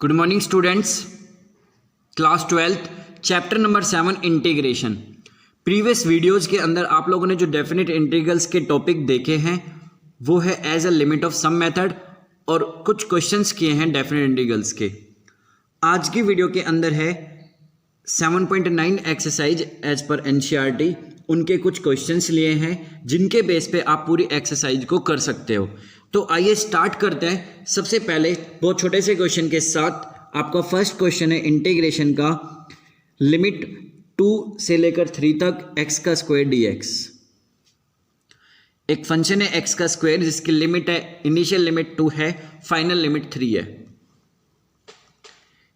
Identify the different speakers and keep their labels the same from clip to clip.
Speaker 1: Good morning students, class 12th chapter number 7 integration. Previous videos के अंदर आप लोगों ने जो डेफिनेट इंटीग्रल्स के टॉपिक देखे हैं वो है as a limit of some method और कुछ क्वेश्चंस किए हैं डेफिनेट इंटीग्रल्स के। आज की वीडियो के अंदर है 7.9 एक्सरसाइज एज पर एनसीईआरटी, उनके कुछ क्वेश्चंस लिए हैं जिनके बेस पे आप पूरी एक्सरसाइज को कर सकते हो। तो आइए स्टार्ट करते हैं। सबसे पहले बहुत छोटे से क्वेश्चन के साथ आपका फर्स्ट क्वेश्चन है इंटीग्रेशन का, लिमिट 2 से लेकर 3 तक x का स्क्वायर dx। एक फंक्शन है x का स्क्वायर जिसकी लिमिट है, इनिशियल लिमिट 2 है, फाइनल लिमिट 3 है।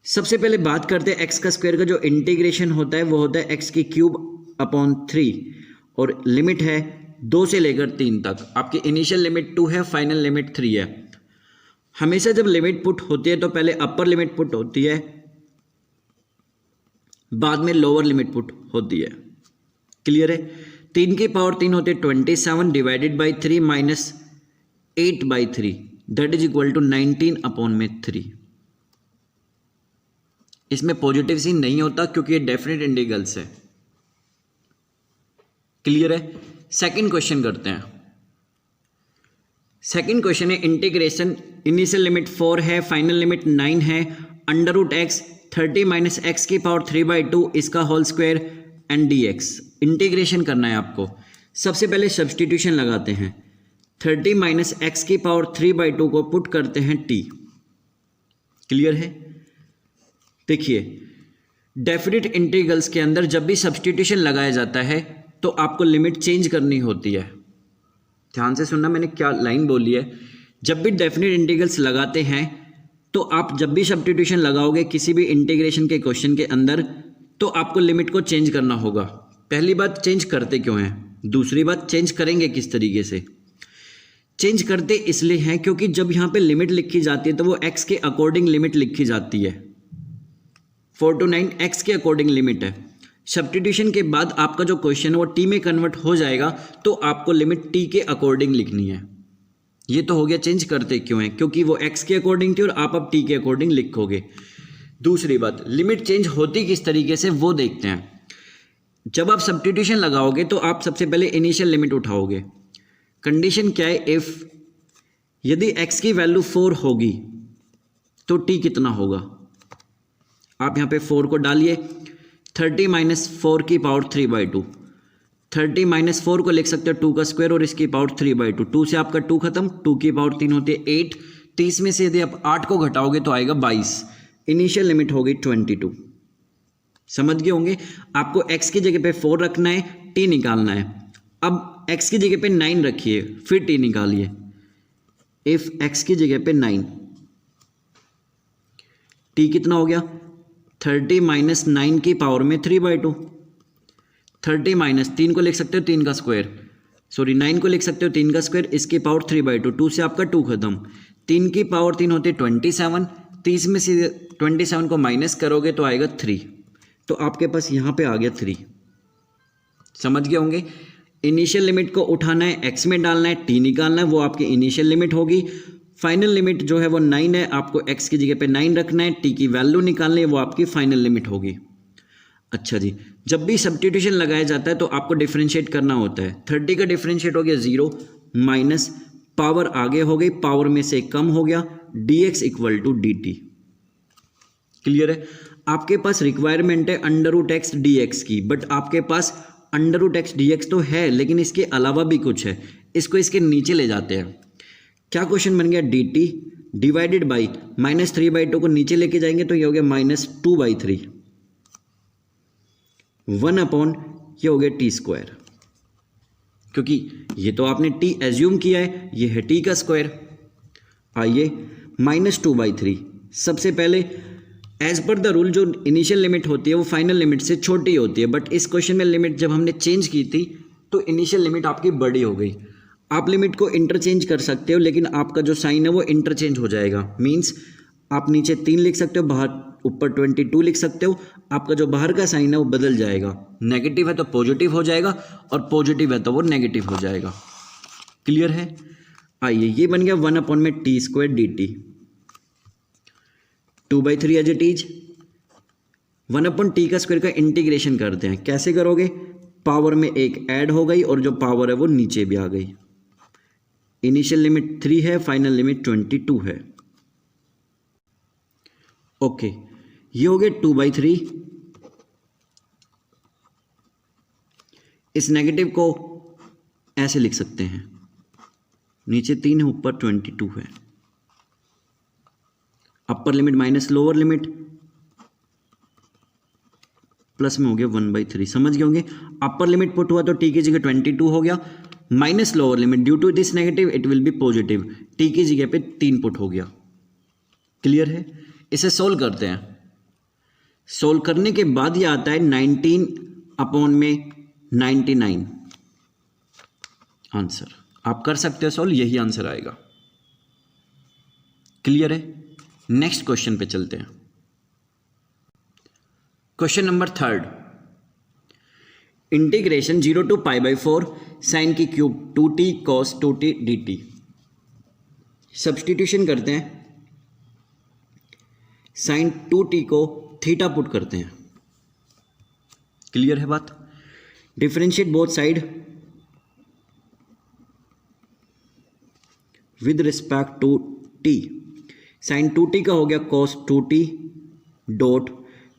Speaker 1: सबसे पहले बात करते हैं x का स्क्वायर का जो इंटीग्रेशन होता है वो होता है x की क्यूब अपॉन 3 और लिमिट है 2 से लेकर 3 तक। आपकी इनिशियल लिमिट 2 है, फाइनल लिमिट 3 है। हमेशा जब लिमिट पुट होती है तो पहले अपर लिमिट पुट होती है, बाद में लोअर लिमिट पुट होती है। क्लियर है? 3 की पावर 3 होती है 27 divided by 3 minus 8 by 3 that is equal to 19 upon में 3। इसमें पॉजिटिव सीन नहीं होता क्योंकि ये डेफिनेट इंटीग्रल्स है। क्लियर है? सेकंड क्वेश्चन करते हैं। सेकंड क्वेश्चन है इंटीग्रेशन, इनिशियल लिमिट 4 है, फाइनल लिमिट 9 है, under root x 30 minus x की पावर 3/2 इसका whole square and dx। Integration करना है आपको। सबसे पहले सब्सटीट्यूशन लगाते हैं। 30 माइनस एक्स की पावर 3/2 को पुट करते हैं t। क्लियर है? देखिए, डेफिनेट इंटीग्रल्स के अंदर जब भी सब्सटीट्यूशन लगाया जाता है तो आपको लिमिट चेंज करनी होती है। ध्यान से सुनना, मैंने क्या लाइन बोली है। जब भी डेफिनेट इंटीग्रल्स लगाते हैं तो आप जब भी सब्स्टिट्यूशन लगाओगे किसी भी इंटीग्रेशन के क्वेश्चन के अंदर तो आपको लिमिट को चेंज करना होगा। पहली बात, चेंज करते क्यों हैं? दूसरी बात, चेंज करेंगे किस तरीके से? चेंज करते इसलिए हैं क्योंकि जब यहाँ पे लिमिट लिखी जाती है तो वो x के अकॉर्डिंग लिमिट लिखी जाती है। 4 to 9 x के अकॉर्डिंग लिमिट है। सब्स्टिट्यूशन के बाद आपका जो क्वेश्चन है वो t में कन्वर्ट हो जाएगा तो आपको लिमिट t के अकॉर्डिंग लिखनी है। ये तो हो गया चेंज करते क्यों है, क्योंकि वो x के अकॉर्डिंग थी और आप अब t के अकॉर्डिंग लिखोगे। दूसरी बात, लिमिट चेंज होती किस तरीके से वो देखते हैं। जब आप सब्स्टिट्यूशन लगाओगे तो आप सबसे पहले इनिशियल लिमिट उठाओगे। कंडीशन क्या है? इफ यदि x की वैल्यू 4 होगी तो t कितना होगा? आप यहाँ पे 4 को डालिए। 30 माइनस 4 की पावर 3/2। 30 माइनस 4 को लिख सकते हो 2 का स्क्वायर और इसकी पावर 3/2। 2 से आपका 2 खत्म, 2 की पावर 3 होती है 8। 30 में से यदि आप 8 को घटाओगे तो आएगा 22। इनिशियल लिमिट होगी 22। समझ गए होंगे? आपको x की जगह पे 4 रखना है, t निकालना है। अब x की जगह पे 9 रखिए, फिर t निकालिए। इफ x की जगह पे 9, t कितना हो गया? 30 माइनस 9 की पावर में 3/2। 30 माइनस 3 को लिख सकते हो 3 का स्क्वायर, सॉरी 9 को लिख सकते हो 3 का स्क्वायर, इसकी पावर 3/2। 2 से आपका 2 खत्म। 3 की पावर 3 होती है 27। 30 में से 27 को माइनस करोगे तो आएगा 3। तो आपके पास यहाँ पे आ गया 3। समझ गए होंगे? इनिशियल लिमिट को उठाना है, x में डालना है, t निकालना है, वो आपकी इनिशियल लिमिट होगी। फाइनल लिमिट जो है वो 9 है, आपको x की जगह पे 9 रखना है, t की वैल्यू निकालनी है, वो आपकी फाइनल लिमिट होगी। अच्छा जी, जब भी सब्स्टिट्यूशन लगाया जाता है तो आपको डिफरेंशिएट करना होता है। 30 का डिफरेंशिएट हो गया 0 माइनस पावर आगे हो गई, पावर में से कम हो गया, dx equal to dt। Clear है? आपके पास रिक्वायरमेंट है अंडर रूट एक्स dx की, बट आपके पास अंडर रूट एक्स dx तो है लेकिन इसके अलावा भी कुछ है। इसको इसके नीचे ले जाते हैं। क्या क्वेश्चन बन गया? dt डिवाइडेड बाई माइनस 3/2 को नीचे लेके जाएंगे तो ये हो गया माइनस 2/3। 1 अपॉन ये हो गया टी स्क्वायर, क्योंकि ये तो आपने t एज्यूम किया है, ये है t का स्क्वायर। आइए, माइनस 2/3। सबसे पहले एज पर द रूल जो इनिशियल लिमिट होती है वो फाइनल लिमिट से छोटी होती है, बट इस क्वेश्चन में लिमिट जब हमने चेंज की थी तो इनिशियल लिमिट आपकी बड़ी हो गई। आप लिमिट को इंटरचेंज कर सकते हो लेकिन आपका जो साइन है वो इंटरचेंज हो जाएगा। मीन्स आप नीचे 3 लिख सकते हो, बाहर ऊपर 22 लिख सकते हो। आपका जो बाहर का साइन है वो बदल जाएगा। नेगेटिव है तो पॉजिटिव हो जाएगा और पॉजिटिव है तो वो नेगेटिव हो जाएगा। क्लियर है? आइए, ये बन गया 1 अपॉन में T square dt। 2/3 as it is 1/t का स्क्वायर का इंटीग्रेशन करते हैं। कैसे करोगे, पावर में एक ऐड हो गई और जो पावर है वो नीचे भी आ गई। इनिशियल लिमिट 3 है, फाइनल लिमिट 22 है। ओके, ये हो गए 2/3। इस नेगेटिव को ऐसे लिख सकते हैं, नीचे 3 है, ऊपर 22 है। अपर limit minus lower limit plus में हो गया 1/3। समझ गए होंगे। अपर लिमिट पुट हुआ तो t की जगह 22 हो गया, minus lower limit due to this negative it will be positive, t की जगह पे 3 पुट हो गया। क्लियर है। इसे सोल्व करते हैं। सोल्व करने के बाद ये आता है 19/99 आंसर। आप कर सकते हो सोल्व, यही आंसर आएगा। क्लियर है। नेक्स्ट क्वेश्चन पे चलते हैं। Question number 3, integration 0 to π/4 sine की cube 2t cos 2t dt। Substitution करते हैं, साइन 2t को थीटा पुट करते हैं। क्लियर है बात। Differentiate both side with respect to t। Sine 2t का हो गया cos 2t डॉट,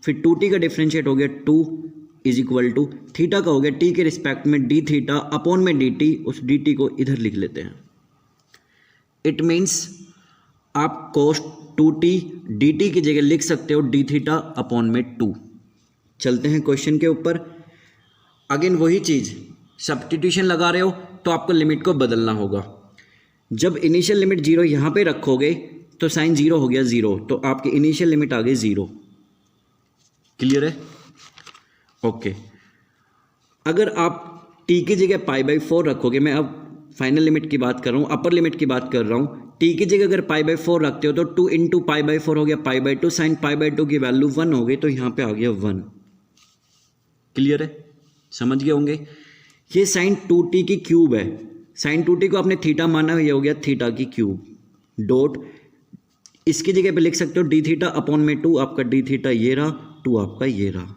Speaker 1: फिर 2t का डिफरेंशिएट हो गया 2 इज इक्वल टू थीटा का हो गया t के रिस्पेक्ट में d थीटा अपॉन में dt। उस dt को इधर लिख लेते हैं। इट मीन्स आप cos 2t dt की जगह लिख सकते हो d थीटा अपॉन में 2। चलते हैं क्वेश्चन के ऊपर। अगेन वही चीज़, सब्स्टिट्यूशन लगा रहे हो तो आपको लिमिट को बदलना होगा। जब इनिशियल लिमिट 0 यहाँ पे रखोगे तो साइन 0 हो गया 0, तो आपकी इनिशियल लिमिट आ गई 0। क्लियर है। ओके, अगर आप t की जगह π/4 रखोगे, मैं अब फाइनल लिमिट की बात कर रहा हूँ, अपर लिमिट की बात कर रहा हूँ। t की जगह अगर π/4 रखते हो तो 2 × π/4 हो गया π/2, साइन π/2 की वैल्यू 1 हो गई, तो यहाँ पे आ गया 1। क्लियर है, समझ गए होंगे। ये साइन 2t की क्यूब है, साइन 2t को आपने थीटा माना, ये हो गया थीटा की क्यूब डॉट, इसकी जगह पे लिख सकते हो d थीटा अपॉन में 2। आपका d थीटा ये रहा, 2 आपका ये रहा।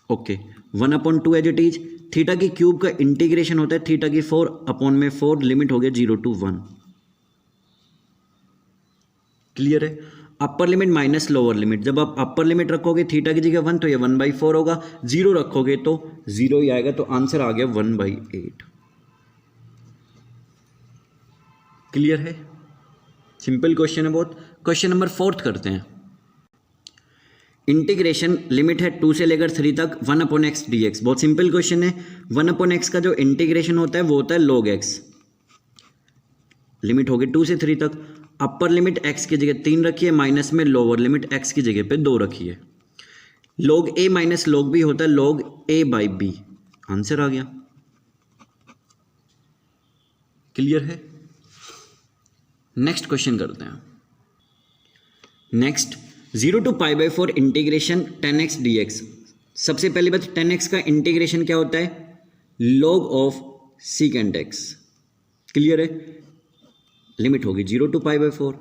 Speaker 1: Okay, 1/2 as it is. Theta की क्यूब का इंटीग्रेशन होता है थीटा की 4 अपॉन में 4, लिमिट हो गया 0 to 1। क्लियर है। अपर लिमिट माइनस लोअर लिमिट, जब आप अपर लिमिट रखोगे थीटा की जगह 1 तो ये 1/4 होगा, 0 रखोगे तो 0 ही आएगा, तो आंसर आ गया 1/8। क्लियर है, सिंपल क्वेश्चन है बहुत। क्वेश्चन नंबर 4 करते हैं। इंटीग्रेशन लिमिट है 2 से लेकर 3 तक 1/x dx। बहुत सिंपल क्वेश्चन है। 1/x का जो इंटीग्रेशन होता है वो होता है log x। लिमिट होगी 2 से 3 तक। अपर लिमिट x की जगह 3 रखिए, माइनस में लोअर लिमिट x की जगह पे 2 रखिए। log a minus log b होता है log a/b। आंसर आ गया। क्लियर है। नेक्स्ट क्वेश्चन करते हैं। Next 0 to π/4 integration 10x dx। सबसे पहली बात, 10x का इंटीग्रेशन क्या होता है, log of secant x। Clear है। लिमिट होगी 0 to π/4।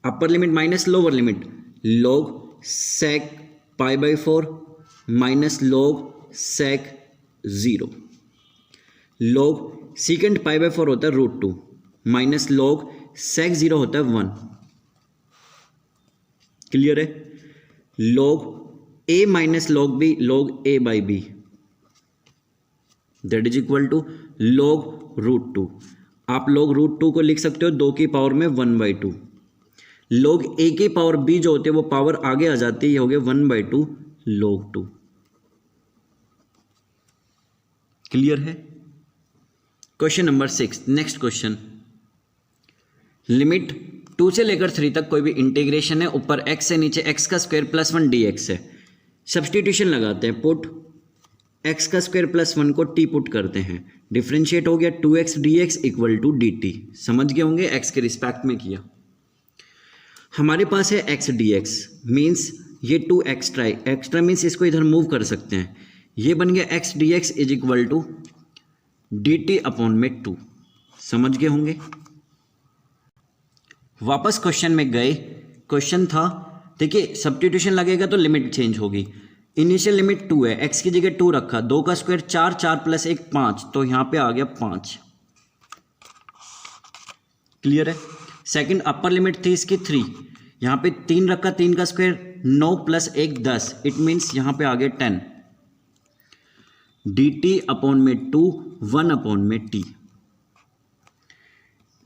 Speaker 1: Upper limit minus lower limit log sec π/4 minus log sec 0। log secant π/4 होता है √2 माइनस log sec 0 होता है 1। क्लियर है। log a minus log b log a/b that is equal to log √2। आप log √2 को लिख सकते हो 2 की पावर में 1/2। log a की पावर b जो होते हैं वो पावर आगे आ जाती है, ये हो गया 1/2 log 2। क्लियर है। Question number 6, next question. Limit 2 से लेकर 3 तक कोई भी इंटीग्रेशन है, ऊपर x से नीचे x का स्क्वायर प्लस 1 dx है। सब्स्टिट्यूशन लगाते हैं, पुट x का स्क्वायर प्लस 1 को t पुट करते हैं। डिफरेंशिएट हो गया 2x dx equal to dt। समझ गए होंगे, x के रिस्पेक्ट में किया। हमारे पास है x dx, मीन्स ये 2 एक्स्ट्रा मीन्स इसको इधर मूव कर सकते हैं। ये बन गया x dx is equal to dt upon में 2। समझ गए होंगे। वापस क्वेश्चन में गए, क्वेश्चन था देखिए सब्स्टिट्यूशन लगेगा तो लिमिट चेंज होगी। इनिशियल लिमिट 2 है, x की जगह 2 रखा, 2 का स्क्वायर 4, 4 प्लस 1 5, तो यहाँ पे आ गया 5। क्लियर है। सेकंड अपर लिमिट थी इसकी 3, यहाँ पे 3 रखा, 3 का स्क्वायर 9 प्लस 1 10, इट मीन्स यहाँ पे आ गया 10। dt अपॉन में 2 1 अपॉन में t,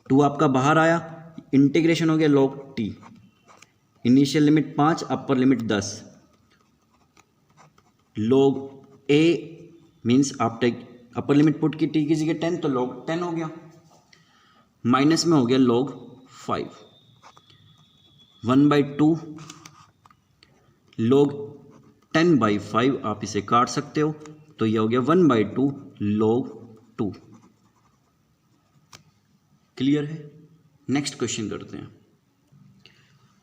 Speaker 1: 2 आपका बाहर आया, इंटीग्रेशन हो गया log t। Initial limit 5, upper limit 10, log a means आप टेक अपर लिमिट पुट की t की जगह 10, तो log 10 हो गया। माइनस में हो गया log 5, 1/2 log 10/5, आप इसे काट सकते हो, तो यह हो गया 1/2 log 2। क्लियर है। नेक्स्ट क्वेश्चन करते हैं।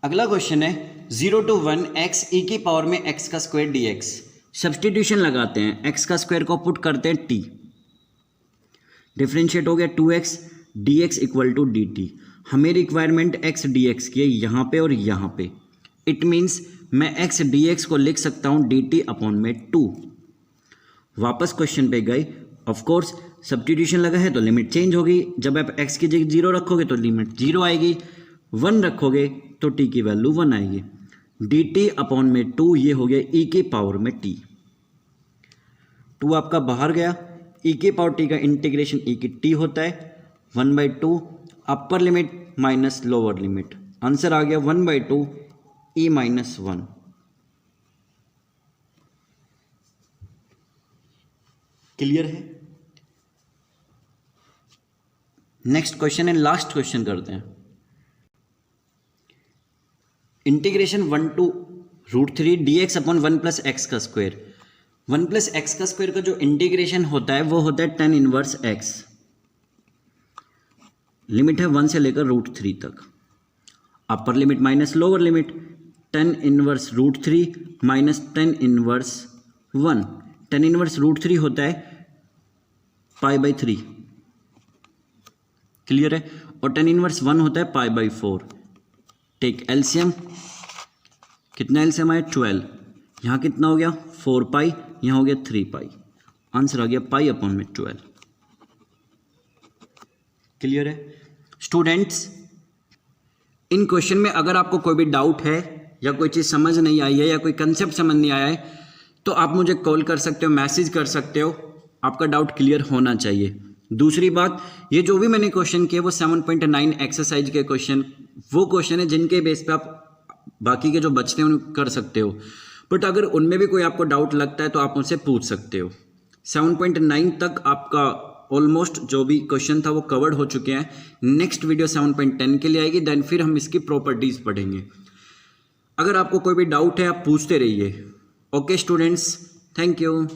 Speaker 1: अगला क्वेश्चन है 0 to 1 x e की पावर में x का स्क्वायर dx। सब्स्टिट्यूशन लगाते हैं, x का स्क्वायर को पुट करते हैं t, डिफरेंशिएट हो गया 2x dx equal to dt। हमें रिक्वायरमेंट x dx की है यहाँ पे और यहाँ पे, इट मीन्स मैं x dx को लिख सकता हूँ dt अपॉन में 2। वापस क्वेश्चन पे गए, ऑफ कोर्स सब्स्टिट्यूशन लगा है तो लिमिट चेंज होगी। जब आप x की जगह 0 रखोगे तो लिमिट 0 आएगी, 1 रखोगे तो t की वैल्यू 1 आएगी। dt अपॉन में 2, ये हो गया e की पावर में t। 2 आपका बाहर गया, e की पावर t का इंटीग्रेशन e की t होता है 1/2 upper limit minus lower limit, answer आ गया 1/2 e माइनस 1। क्लियर है। नेक्स्ट क्वेश्चन है, लास्ट क्वेश्चन करते हैं। Integration 1 to √3 dx upon 1 plus x का स्क्वायर। 1 प्लस एक्स का स्क्वायर का जो इंटीग्रेशन होता है वो होता है tan इनवर्स x। लिमिट है 1 से लेकर √3 तक, अपर limit minus lower limit, tan inverse √3 minus tan inverse 1। tan inverse √3 होता है π/3। क्लियर है। और tan इनवर्स 1 होता है π/4। टेक एलसीएम, कितना एलसीएम आया 12, यहाँ कितना हो गया 4 पाई, यहाँ हो गया 3 पाई, आंसर आ गया पाई अपॉन में 12। क्लियर है स्टूडेंट्स। इन क्वेश्चन में अगर आपको कोई भी डाउट है या कोई चीज़ समझ नहीं आई है या कोई कंसेप्ट समझ नहीं आया है तो आप मुझे कॉल कर सकते हो, मैसेज कर सकते हो, आपका डाउट क्लियर होना चाहिए। दूसरी बात, ये जो भी मैंने क्वेश्चन किए वो 7.9 एक्सरसाइज के क्वेश्चन, वो क्वेश्चन है जिनके बेस पे आप बाकी के जो बचते हैं उन कर सकते हो, बट अगर उनमें भी कोई आपको डाउट लगता है तो आप उनसे पूछ सकते हो। 7.9 तक आपका ऑलमोस्ट जो भी क्वेश्चन था वो कवर्ड हो चुके हैं। नेक्स्ट वीडियो 7.10 के लिए आएगी, देन फिर हम इसकी प्रॉपर्टीज़ पढ़ेंगे। अगर आपको कोई भी डाउट है आप पूछते रहिए। Okay students, thank you.